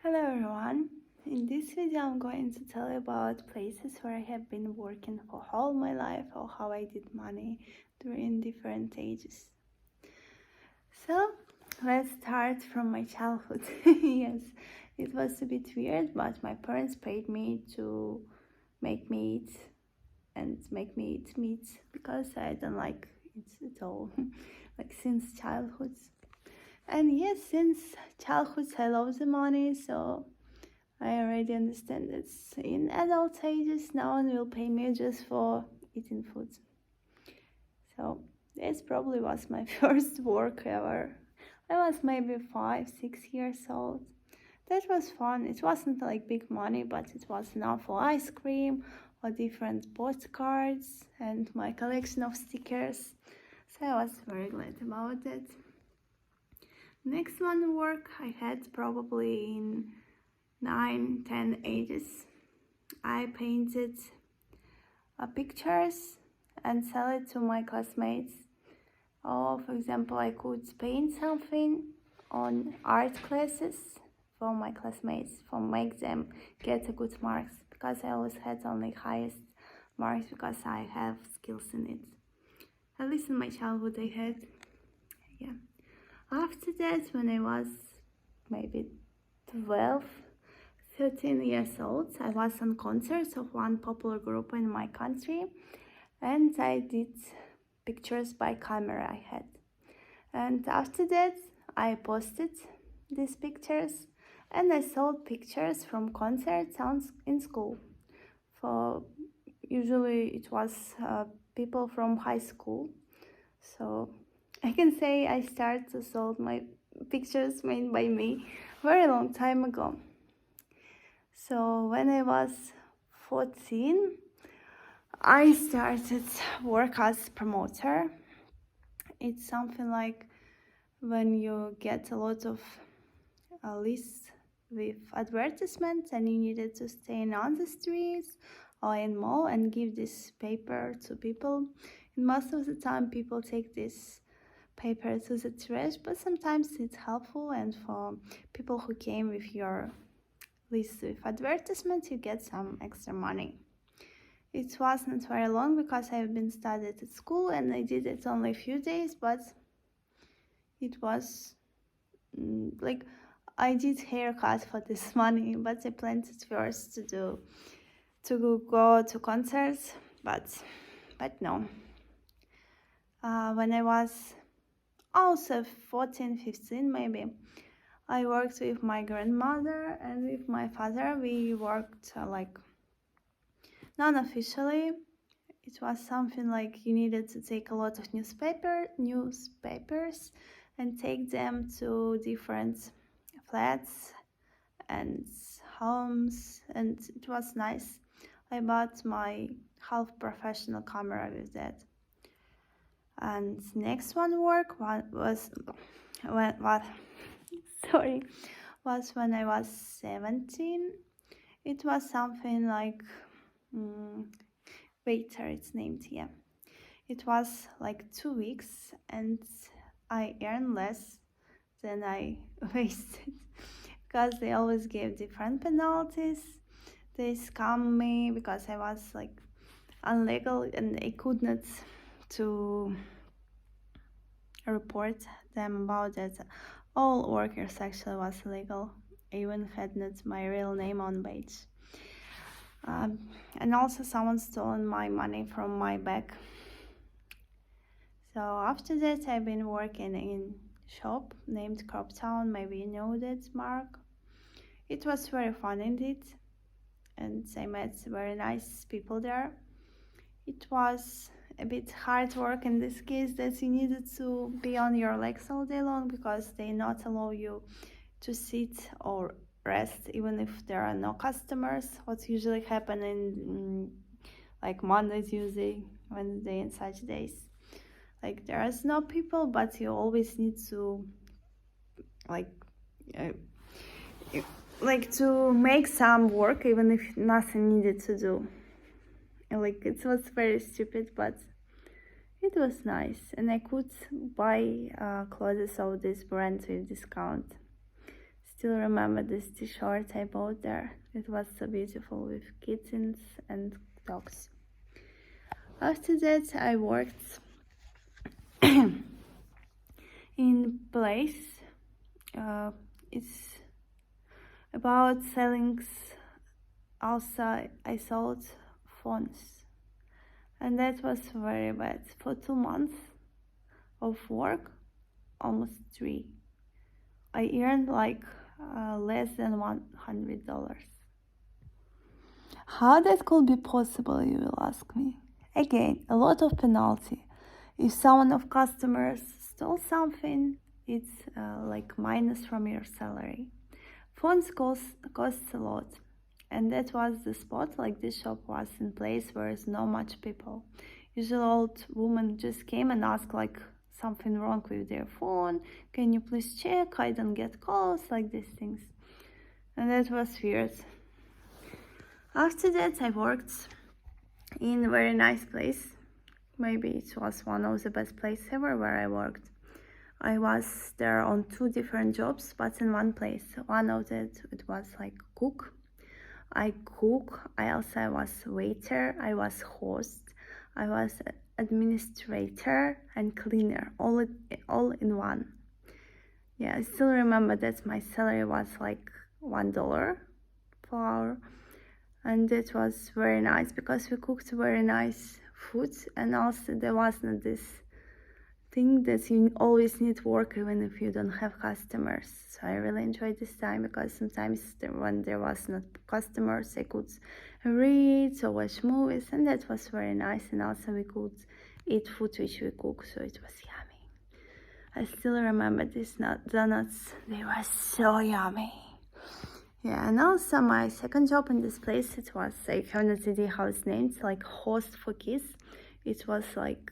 Hello everyone. In this video I'm going to tell you about places where I have been working for all my life or how I did money during different ages. So let's start from my childhood. Yes, it was a bit weird, but my parents paid me to make me eat and make me eat meat because I don't like it at all, like since childhood. And yes, since childhood I love the money, so I already understand that in adult ages no one will pay me just for eating food. So this probably was my first work ever. I was maybe 5, 6 years old. That was fun. It wasn't like big money, but it was enough for ice cream or different postcards and my collection of stickers. So I was very glad about that. Next one work I had probably in 9, 10 ages. I painted pictures and sell it to my classmates. Or for example, I could paint something on art classes for my classmates for make them get a good marks, because I always had only highest marks because I have skills in it. At least in my childhood I had. Yeah. After that, when I was maybe 12, 13 years old, I was on concerts of one popular group in my country, and I did pictures by camera I had. And after that, I posted these pictures and I sold pictures from concerts in school. For usually it was people from high school. So I can say I started to sell my pictures made by me very long time ago. So when I was 14, I started work as promoter. It's something like when you get a lot of lists with advertisements and you needed to stand on the streets or in mall and give this paper to people. And most of the time people take this paper to the trash, but sometimes it's helpful, and for people who came with your list with advertisements you get some extra money. It wasn't very long because I've been studying at school and I did it only a few days, but it was like I did haircut for this money, but I planned at first to go to concerts, but no. When I was also 14, 15 maybe, I worked with my grandmother and with my father. We worked like non-officially. It was something like you needed to take a lot of newspapers and take them to different flats and homes, and it was nice. I bought my half professional camera with that. And next one work was when I was 17. It was something like waiter, it's named, yeah. It was like 2 weeks and I earned less than I wasted because they always gave different penalties. They scammed me because I was like illegal and I could not to report them about it. All workers actually was illegal. I even had not my real name on page. And also someone stolen my money from my bag. So after that I've been working in shop named Crop Town. Maybe you know that, Mark. It was very fun indeed, and I met very nice people there. It was a bit hard work in this case, that you needed to be on your legs all day long because they not allow you to sit or rest even if there are no customers. What usually happen in like Monday, Tuesday, Wednesday and such days. Like there is no people, but you always need to to make some work even if nothing needed to do. Like it was very stupid, but it was nice, and I could buy clothes of this brand with discount. Still remember this t-shirt I bought there. It was so beautiful with kittens and dogs. After that, I worked in place. It's about selling. Also, I sold phones, and that was very bad. For 2 months of work, almost 3, I earned like less than $100. How that could be possible, you will ask me. Again, a lot of penalty. If someone of customers stole something, it's like minus from your salary. Phones costs a lot, and that was the spot. Like this shop was in place where there's not much people. Usually, old woman just came and asked like something wrong with their phone. Can you please check? I don't get calls, like these things, and that was weird. After that, I worked in a very nice place. Maybe it was one of the best places ever where I worked. I was there on 2 different jobs, but in one place. One of that, it was like cook. I cook. I also was waiter. I was host. I was administrator and cleaner, all in one. Yeah, I still remember that my salary was like $1 per hour. And it was very nice because we cooked very nice food, and also there wasn't this thing that you always need work even if you don't have customers. So I really enjoyed this time because sometimes when there was not customers, I could read or watch movies, and that was very nice. And also we could eat food which we cook, so it was yummy. I still remember these donuts; they were so yummy. Yeah, and also my second job in this place, it was, I have no idea how it's named, like host for kids. It was like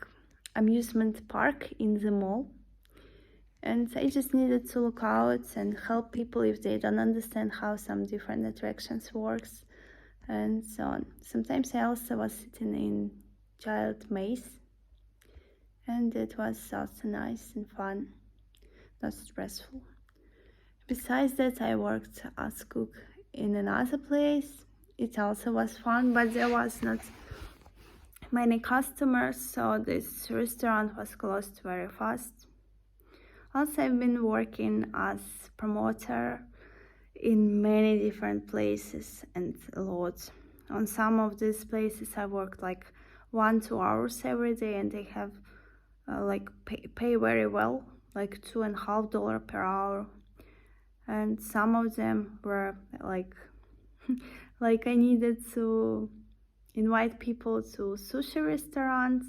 amusement park in the mall. And I just needed to look out and help people if they don't understand how some different attractions works and so on. Sometimes I also was sitting in child maze, and it was also nice and fun, not stressful. Besides that, I worked as cook in another place. It also was fun, but there was not many customers, so this restaurant was closed very fast. Also, I've been working as promoter in many different places and a lot. On some of these places, I worked like 1-2 hours every day, and they have like pay very well, like $2.50 per hour. And some of them were like like I needed to invite people to sushi restaurants,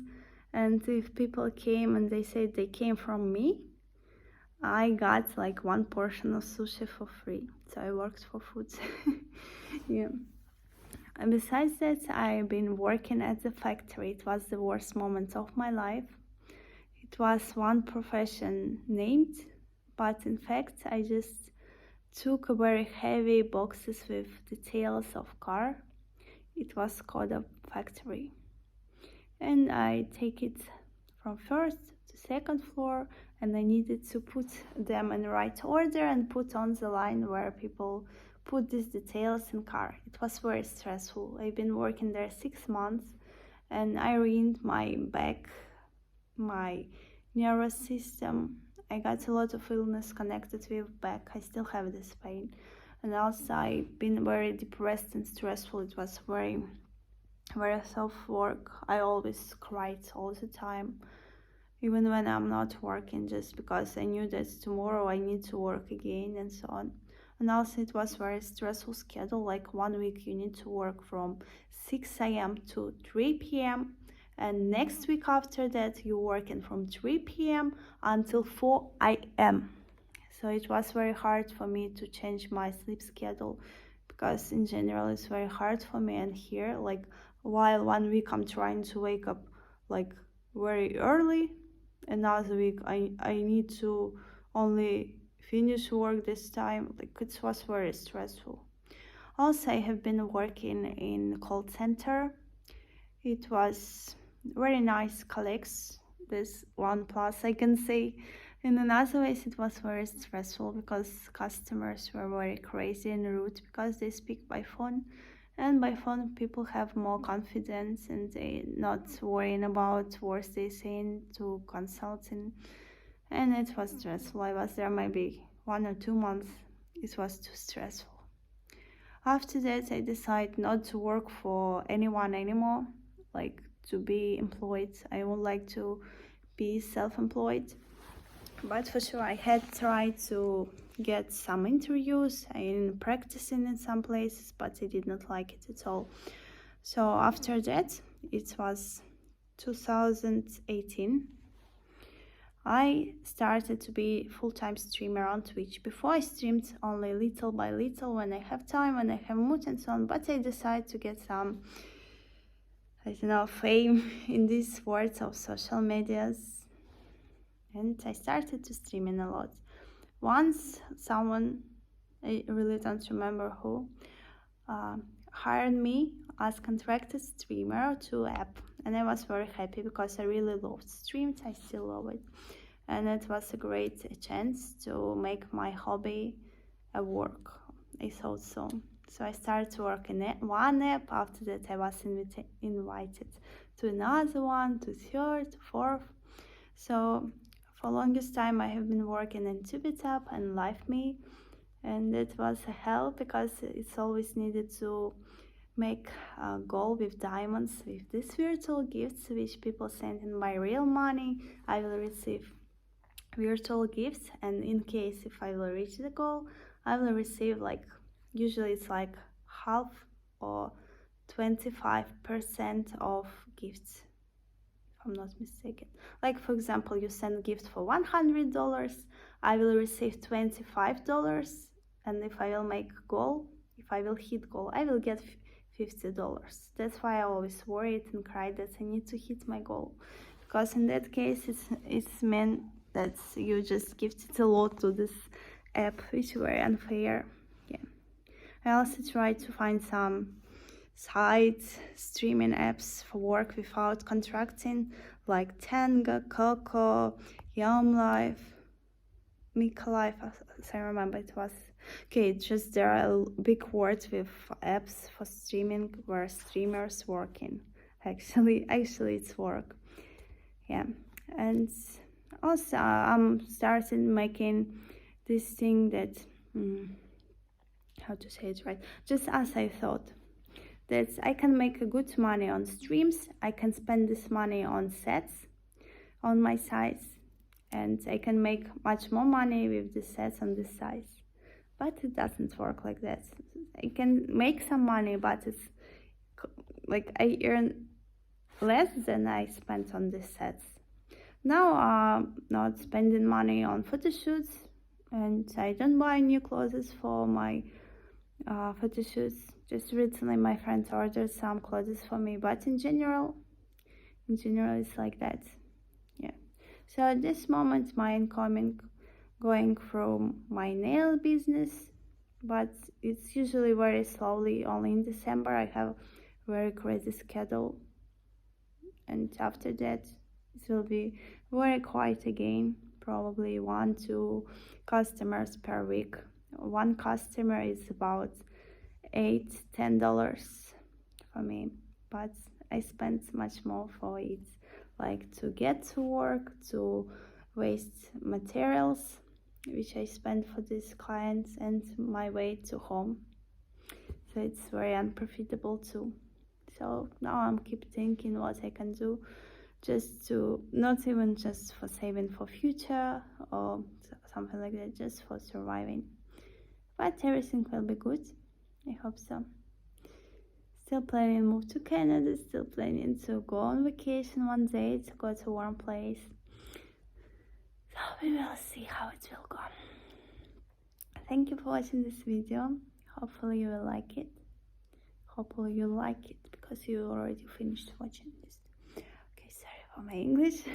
and if people came and they said they came from me, I got like 1 portion of sushi for free. So I worked for food. Yeah. And besides that, I've been working at the factory. It was the worst moment of my life. It was one profession named, but in fact I just took very heavy boxes with details of car. It was called a factory, and I take it from first to second floor, and I needed to put them in the right order and put on the line where people put these details in car. It was very stressful. I've been working there 6 months, and I ruined my back, my nervous system. I got a lot of illness connected with back. I still have this pain. And also I've been very depressed and stressful. It was very, very tough work. I always cried all the time, even when I'm not working, just because I knew that tomorrow I need to work again and so on. And also it was very stressful schedule. Like 1 week you need to work from 6 a.m. to 3 p.m. and next week after that you're working from 3 p.m. until 4 a.m. So it was very hard for me to change my sleep schedule, because in general it's very hard for me. And here, like, while 1 week I'm trying to wake up like very early, another week I need to only finish work this time. Like, it was very stressful. Also, I have been working in call center. It was very nice colleagues. There's one plus I can say. In another ways, it was very stressful because customers were very crazy and rude because they speak by phone. And by phone, people have more confidence and they not worrying about words they saying to consulting. And it was stressful. I was there maybe 1 or 2 months. It was too stressful. After that, I decided not to work for anyone anymore, like to be employed. I would like to be self-employed. But for sure, I had tried to get some interviews and practicing in some places, but I did not like it at all. So after that, it was 2018. I started to be full-time streamer on Twitch. Before I streamed only little by little when I have time, when I have mood and so on, but I decided to get some, I don't know, fame in these words of social medias. And I started to streaming a lot. Once someone, I really don't remember who, hired me as contracted streamer to app, and I was very happy because I really loved streams. I still love it, and it was a great chance to make my hobby a work. I thought so. So I started to work in one app. After that, I was invited to another one, to third, fourth. So for longest time, I have been working in Tubit app and LiveMe, and it was a hell because it's always needed to make a goal with diamonds, with these virtual gifts which people send in my real money. I will receive virtual gifts, and in case if I will reach the goal, I will receive, like, usually it's like half or 25% of gifts, if I'm not mistaken. Like, for example, you send a gift for $100, I will receive $25, and if I will make goal, if I will hit goal, I will get $50. That's why I always worried and cried that I need to hit my goal, because in that case it's meant that you just gifted a lot to this app, which were unfair. Yeah, I also tried to find some side streaming apps for work without contracting, like Tenga, Coco, Yum Life, Mika Life, as I remember it was. Okay, just there are big words with apps for streaming where streamers working. Actually it's work. Yeah, and also I'm starting making this thing that, how to say it right, just as I thought, that I can make a good money on streams, I can spend this money on sets on my sites, and I can make much more money with the sets on this size. But it doesn't work like that. I can make some money, but it's like I earn less than I spent on these sets. Now I'm not spending money on photo shoots, and I don't buy new clothes for my photo shoots. Just recently my friends ordered some clothes for me, but in general it's like that. Yeah. So at this moment my income going from my nail business, but it's usually very slowly. Only in December I have very crazy schedule, and after that it will be very quiet again, probably 1-2 customers per week. One customer is about $8-10 for me, but I spent much more for it, like to get to work, to waste materials which I spend for these clients, and my way to home. So it's very unprofitable too. So now I'm keep thinking what I can do, just to, not even just for saving for future or something like that, just for surviving. But everything will be good, I hope so. Still planning to move to Canada, still planning to go on vacation one day, to go to a warm place. So we will see how it will go. Thank you for watching this video. Hopefully you will like it. Hopefully you like it because you already finished watching this. Okay, sorry for my English.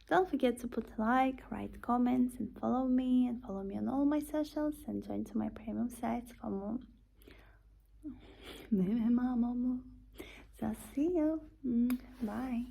Don't forget to put a like, write comments, and follow me on all my socials, and join to my premium sites for more. So see you. Bye.